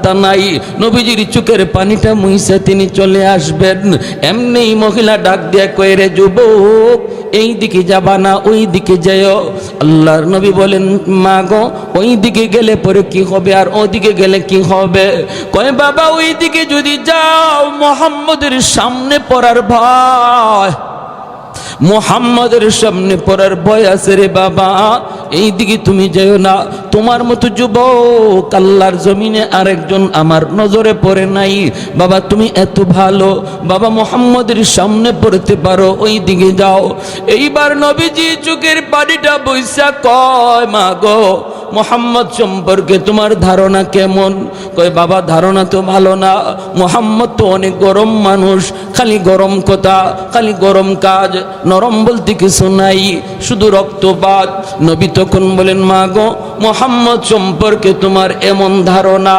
রাস্তা নাই, নবীজির চোখের পানিটা মুইসা তিনি চলে আসবেন। এমনি মহিলা ডাক দিয়া কয়, রে যুবক, এই দিকে যাবা না ওই দিকে যাও। আল্লাহর নবী বলেন, মা গো, ওই দিকে গেলে পরে কি হবে আর ওদিকে গেলে কি হবে? কয়, বাবা ওই দিকে যদি যাও মুহাম্মদের সামনে পড়ার ভয়, মুহাম্মদের সামনে পড়ার ভয় আছে রে বাবা, এই দিকে তুমি যেও না। তোমার মতো যুবক আল্লাহর জমিনে আরেকজন আমার নজরে পড়ে নাই। বাবা তুমি এত ভালো, বাবা মুহাম্মদের সামনে পড়তে পারো, ওই দিকে যাও। এইবার নবীজি চোখের পানিটা বইসা কয়, মা গো, মুহাম্মদ সম্পর্কে তোমার ধারণা কেমন? কয়, বাবা ধারণা তো ভালো না, মুহাম্মদ তো অনেক গরম মানুষ, খালি গরম কথা, খালি গরম কাজ, নরম বলতে কিছু নাই, শুধু রক্তপাত। নবী তখন বলেন, মা গো, মুহাম্মদ সম্পর্কে তোমার এমন ধারণা,